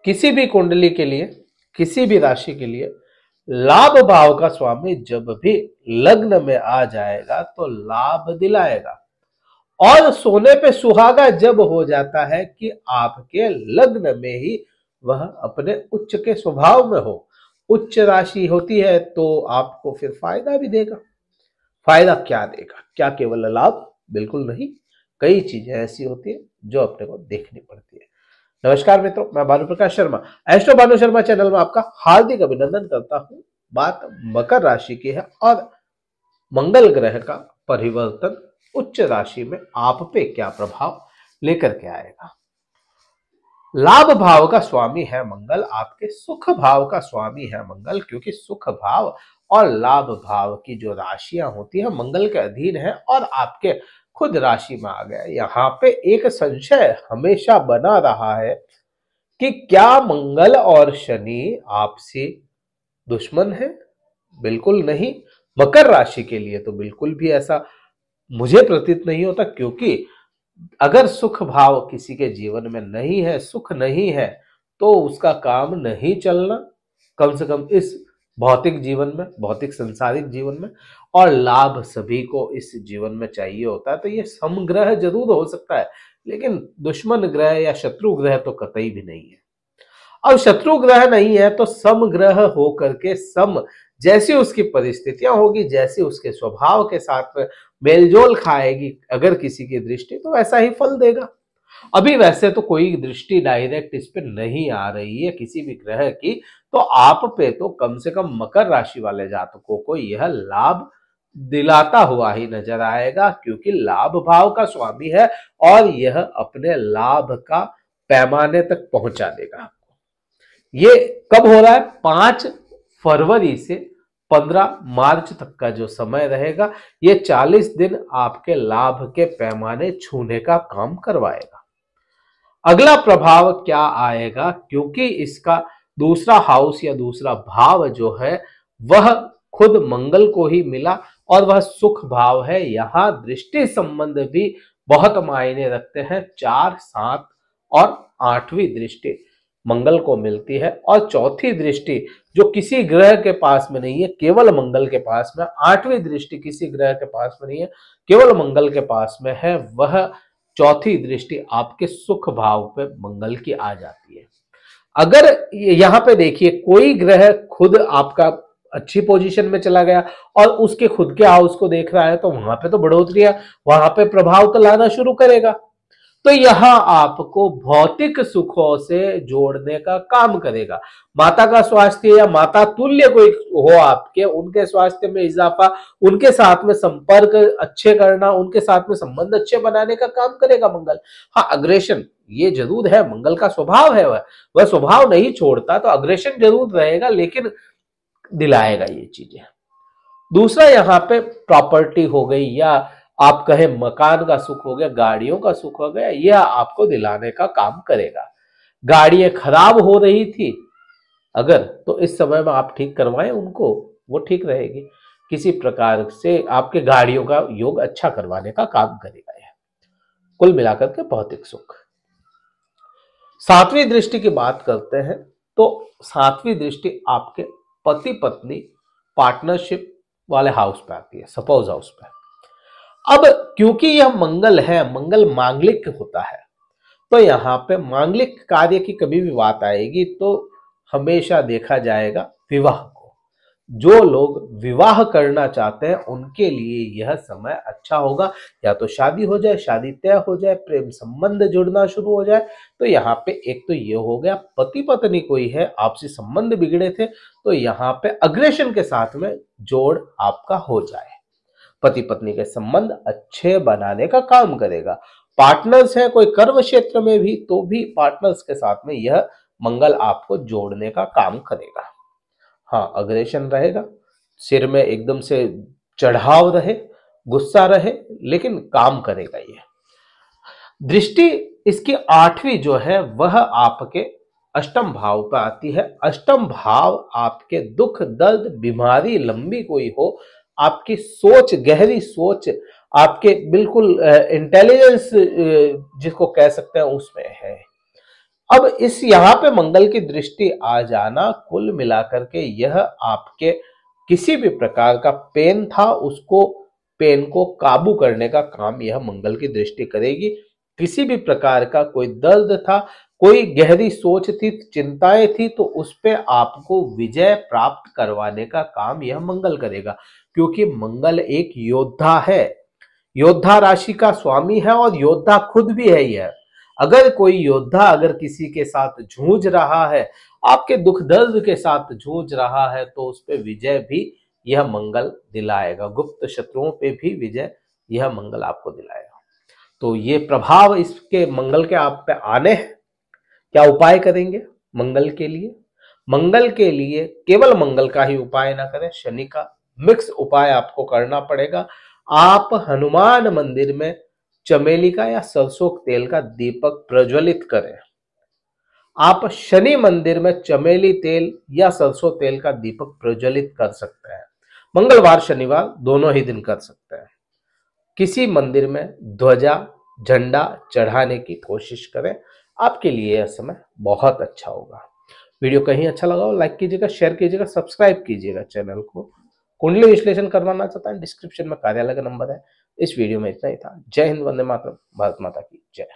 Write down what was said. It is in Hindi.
किसी भी कुंडली के लिए, किसी भी राशि के लिए लाभ भाव का स्वामी जब भी लग्न में आ जाएगा तो लाभ दिलाएगा। और सोने पे सुहागा जब हो जाता है कि आपके लग्न में ही वह अपने उच्च के स्वभाव में हो, उच्च राशि होती है तो आपको फिर फायदा भी देगा। फायदा क्या देगा? क्या केवल लाभ? बिल्कुल नहीं, कई चीजें ऐसी होती है जो अपने को देखनी पड़ती है। नमस्कार मित्रों, मैं भानु प्रकाश शर्मा, एस्ट्रो भानु शर्मा चैनल में आपका हार्दिक अभिनंदन करता हूं। बात मकर राशि की है और मंगल ग्रह का परिवर्तन उच्च राशि में आप पे क्या प्रभाव लेकर के आएगा। लाभ भाव का स्वामी है मंगल, आपके सुख भाव का स्वामी है मंगल, क्योंकि सुख भाव और लाभ भाव की जो राशियां होती है मंगल के अधीन है और आपके खुद राशि में आ गया। यहाँ पे एक संशय हमेशा बना रहा है कि क्या मंगल और शनि आपसे दुश्मन है? बिल्कुल नहीं। मकर राशि के लिए तो बिल्कुल भी ऐसा मुझे प्रतीत नहीं होता, क्योंकि अगर सुख भाव किसी के जीवन में नहीं है, सुख नहीं है, तो उसका काम नहीं चलना, कम से कम इस भौतिक जीवन में, भौतिक संसारिक जीवन में। और लाभ सभी को इस जीवन में चाहिए होता है, तो ये समग्रह जरूर हो सकता है, लेकिन दुश्मन ग्रह या शत्रु ग्रह तो कतई भी नहीं है। अब शत्रु ग्रह नहीं है तो समग्रह होकर के सम, जैसी उसकी परिस्थितियां होगी, जैसी उसके स्वभाव के साथ में मेलजोल खाएगी अगर किसी की दृष्टि, तो वैसा ही फल देगा। अभी वैसे तो कोई दृष्टि डायरेक्ट इस पे नहीं आ रही है किसी भी ग्रह की, तो आप पे तो कम से कम मकर राशि वाले जातकों को यह लाभ दिलाता हुआ ही नजर आएगा, क्योंकि लाभ भाव का स्वामी है और यह अपने लाभ का पैमाने तक पहुंचा देगा। ये कब हो रहा है? 5 फरवरी से 15 मार्च तक का जो समय रहेगा, ये 40 दिन आपके लाभ के पैमाने छूने का काम करवाएगा। अगला प्रभाव क्या आएगा? क्योंकि इसका दूसरा हाउस या दूसरा भाव जो है वह खुद मंगल को ही मिला और वह सुख भाव है। यहां दृष्टि संबंध भी बहुत मायने रखते हैं। 4, 7 और 8वीं दृष्टि मंगल को मिलती है और चौथी दृष्टि जो किसी ग्रह के पास में नहीं है, केवल मंगल के पास में। 8वीं दृष्टि किसी ग्रह के पास में नहीं है, केवल मंगल के पास में है। वह चौथी दृष्टि आपके सुख भाव पे मंगल की आ जाती है। अगर यहां पे देखिए कोई ग्रह खुद आपका अच्छी पोजीशन में चला गया और उसके खुद के हाउस को देख रहा है, तो वहां पे तो बढ़ोतरी है, वहां पे प्रभाव तो लाना शुरू करेगा। तो यहां आपको भौतिक सुखों से जोड़ने का काम करेगा। माता का स्वास्थ्य या माता तुल्य कोई हो आपके, उनके स्वास्थ्य में इजाफा, उनके साथ में संपर्क अच्छे करना, उनके साथ में संबंध अच्छे बनाने का काम करेगा मंगल। हाँ, अग्रेशन ये जरूर है, मंगल का स्वभाव है, वह स्वभाव नहीं छोड़ता, तो अग्रेशन जरूर रहेगा, लेकिन दिलाएगा ये चीजें। दूसरा यहाँ पे प्रॉपर्टी हो गई, या आप कहें मकान का सुख हो गया, गाड़ियों का सुख हो गया, यह आपको दिलाने का काम करेगा। गाड़ियां खराब हो रही थी अगर, तो इस समय में आप ठीक करवाएं उनको, वो ठीक रहेगी। किसी प्रकार से आपके गाड़ियों का योग अच्छा करवाने का काम करेगा यह। कुल मिलाकर के भौतिक सुख। 7वीं दृष्टि की बात करते हैं तो 7वीं दृष्टि आपके पति पत्नी पार्टनरशिप वाले हाउस पे आती है, सपोज हाउस पे। अब क्योंकि यह मंगल है, मंगल मांगलिक होता है, तो यहां पे मांगलिक कार्य की कभी भी बात आएगी तो हमेशा देखा जाएगा विवाह को। जो लोग विवाह करना चाहते हैं उनके लिए यह समय अच्छा होगा। या तो शादी हो जाए, शादी तय हो जाए, प्रेम संबंध जुड़ना शुरू हो जाए। तो यहाँ पे एक तो ये हो गया, पति पत्नी कोई है, आपसी संबंध बिगड़े थे, तो यहाँ पे अग्रेशन के साथ में जोड़ आपका हो जाए। पति पत्नी के संबंध अच्छे बनाने का काम करेगा। पार्टनर्स है कोई कर्म क्षेत्र में भी, तो भी पार्टनर्स के साथ में यह मंगल आपको जोड़ने का काम करेगा। हाँ, अग्रेशन रहेगा, सिर में एकदम से चढ़ाव रहे, गुस्सा रहे, लेकिन काम करेगा ये। दृष्टि इसकी 8वीं जो है वह आपके अष्टम भाव पर आती है। अष्टम भाव आपके दुख दर्द बीमारी लंबी कोई हो, आपकी सोच, गहरी सोच, आपके बिल्कुल इंटेलिजेंस जिसको कह सकते हैं उसमें है। अब इस यहां पे मंगल की दृष्टि आ जाना कुल मिलाकर के यह आपके किसी भी प्रकार का पेन था उसको पेन को काबू करने का काम यह मंगल की दृष्टि करेगी। किसी भी प्रकार का कोई दर्द था, कोई गहरी सोच थी, चिंताएं थी, तो उस पे आपको विजय प्राप्त करवाने का काम यह मंगल करेगा, क्योंकि मंगल एक योद्धा है, योद्धा राशि का स्वामी है और योद्धा खुद भी है यह। अगर कोई योद्धा अगर किसी के साथ जूझ रहा है, आपके दुख दर्द के साथ जूझ रहा है, तो उस पे विजय भी यह मंगल दिलाएगा, गुप्त शत्रुओं पे भी विजय यह मंगल आपको दिलाएगा। तो ये प्रभाव इसके मंगल के आप पे आने हैं। क्या उपाय करेंगे मंगल के लिए? मंगल के लिए केवल मंगल का ही उपाय ना करें, शनि का मिक्स उपाय आपको करना पड़ेगा। आप हनुमान मंदिर में चमेली का या सरसों तेल का दीपक प्रज्वलित करें। आप शनि मंदिर में चमेली तेल या सरसों तेल का दीपक प्रज्वलित कर सकते हैं। मंगलवार शनिवार दोनों ही दिन कर सकते हैं। किसी मंदिर में ध्वजा झंडा चढ़ाने की कोशिश करें, आपके लिए यह समय बहुत अच्छा होगा। वीडियो कहीं अच्छा लगा हो लाइक कीजिएगा, शेयर कीजिएगा, सब्सक्राइब कीजिएगा चैनल को। कुंडली विश्लेषण करवाना चाहता है, डिस्क्रिप्शन में कार्यालय का नंबर है। इस वीडियो में इतना ही था। जय हिंद, वंदे मातरम, भारत माता की जय।